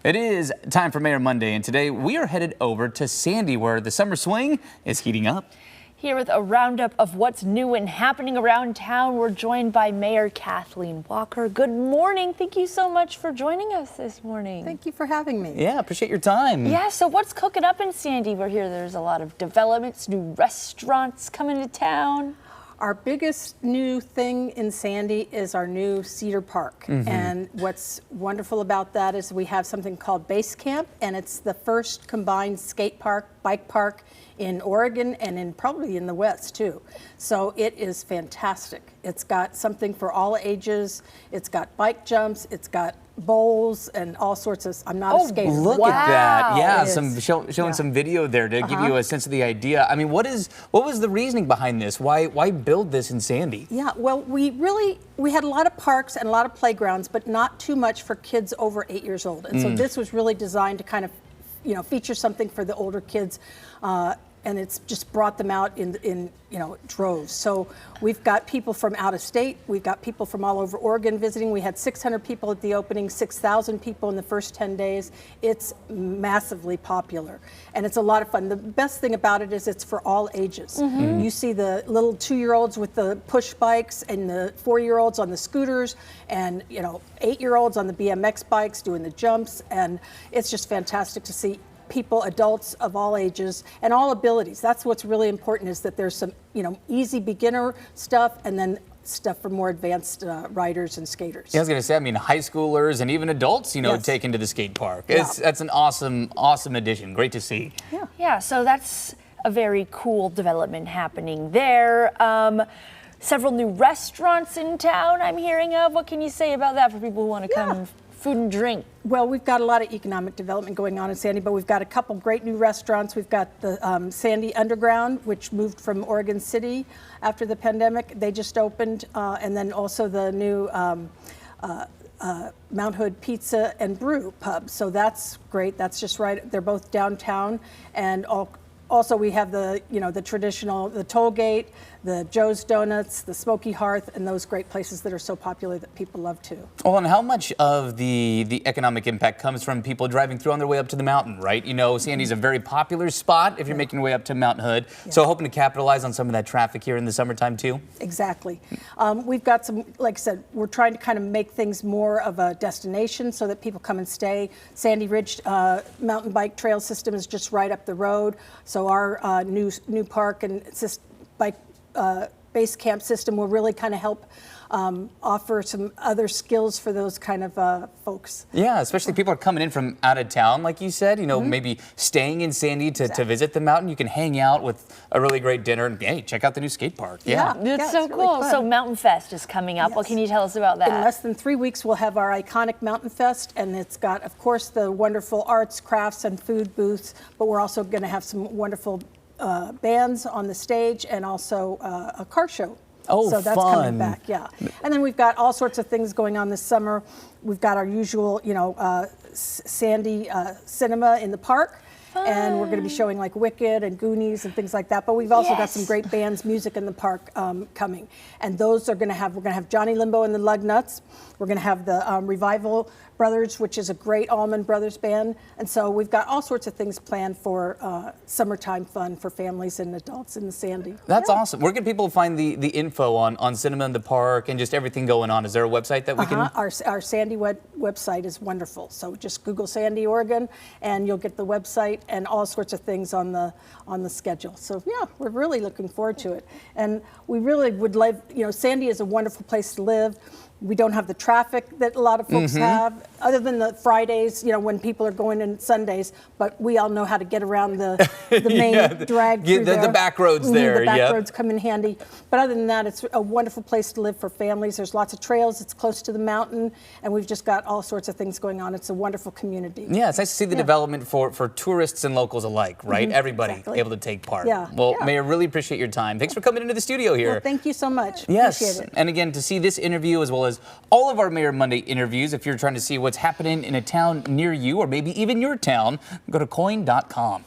It is time for Mayor Monday, and today we are headed over to Sandy, where the summer swing is heating up. Here with a roundup of what's new and happening around town, we're joined by Mayor Kathleen Walker. Good morning. Thank you so much for joining us this morning. Thank you for having me. Yeah, appreciate your time. Yeah, so what's cooking up in Sandy? We're here, there's a lot of developments, new restaurants coming to town. Our biggest new thing in Sandy is our new Cedar Park. And what's wonderful about that is we have something called Base Camp, and it's the first combined skate park, bike park in Oregon and probably in the West too. So it is fantastic. It's got something for all ages. It's got bike jumps, it's got bowls and all sorts of, I'm not a skater. Look Wow. at that. Yeah, It showing some video there to give you a sense of the idea. I mean, what was the reasoning behind this? Why build this in Sandy? Yeah, well, we had a lot of parks and a lot of playgrounds, but not too much for kids over 8 years old. And so this was really designed to kind of, feature something for the older kids. And it's just brought them out in droves. So we've got people from out of state. We've got people from all over Oregon visiting. We had 600 people at the opening, 6,000 people in the first 10 days. It's massively popular, and it's a lot of fun. The best thing about it is it's for all ages. You see the little 2-year-olds with the push bikes and the 4-year-olds on the scooters, and 8-year-olds on the BMX bikes doing the jumps, and it's just fantastic to see people, adults of all ages and all abilities. That's what's really important, is that there's some, easy beginner stuff and then stuff for more advanced riders and skaters. Yeah, I was going to say, I mean, high schoolers and even adults, Yes. taken to the skate park. Yeah. That's an awesome addition. Great to see. Yeah, so that's a very cool development happening there. Several new restaurants in town I'm hearing of. What can you say about that for people who want to come food and drink? Well, we've got a lot of economic development going on in Sandy, but we've got a couple great new restaurants. We've got the Sandy Underground, which moved from Oregon City after the pandemic. They just opened, and then also the new Mount Hood Pizza and Brew Pub. So that's great. That's just right. They're both downtown, and also we have the the traditional, the Toll Gate, the Joe's Donuts, the Smoky Hearth, and those great places that are so popular that people love too. Well, and how much of the economic impact comes from people driving through on their way up to the mountain, right? Sandy's a very popular spot if you're making your way up to Mount Hood. So hoping to capitalize on some of that traffic here in the summertime too? Exactly. We've got some, like I said, we're trying to kind of make things more of a destination so that people come and stay. Sandy Ridge mountain bike trail system is just right up the road. So our new park and bike base camp system will really kind of help offer some other skills for those kind of folks. Yeah, especially people are coming in from out of town, like you said, maybe staying in Sandy to visit the mountain. You can hang out with a really great dinner and, hey, check out the new skate park. Yeah, it's so really cool. fun. So Mountain Fest is coming up. What can you tell us about that? In less than 3 weeks, we'll have our iconic Mountain Fest, and it's got, of course, the wonderful arts, crafts, and food booths, but we're also going to have some wonderful bands on the stage and also a car show. Oh, so that's fun. coming back, yeah. And then we've got all sorts of things going on this summer. We've got our usual, Sandy cinema in the park. And we're going to be showing like Wicked and Goonies and things like that. But we've also got some great bands, music in the park coming. And those are we're going to have Johnny Limbo and the Lugnuts. We're going to have the Revival Brothers, which is a great Allman Brothers band. And so we've got all sorts of things planned for summertime fun for families and adults in the Sandy. That's awesome. Where can people find the info on cinema in the park and just everything going on? Is there a website that we can? Our Sandy website is wonderful. So just Google Sandy, Oregon, and you'll get the website and all sorts of things on the schedule. So yeah, we're really looking forward to it. And we really would love, Sandy is a wonderful place to live. We don't have the traffic that a lot of folks have, other than the Fridays, when people are going in Sundays, but we all know how to get around the main drag through there. The back roads there. The back roads come in handy. But other than that, it's a wonderful place to live for families. There's lots of trails. It's close to the mountain, and we've just got all sorts of things going on. It's a wonderful community. Yeah, it's nice to see the development for tourists and locals alike, right? Everybody able to take part. Yeah. Well, Mayor, really appreciate your time. Thanks for coming into the studio here. Well, thank you so much. Yes, Appreciate it. and again, to see this interview as well as all of our Mayor Monday interviews, if you're trying to see what's happening in a town near you or maybe even your town, go to coin.com.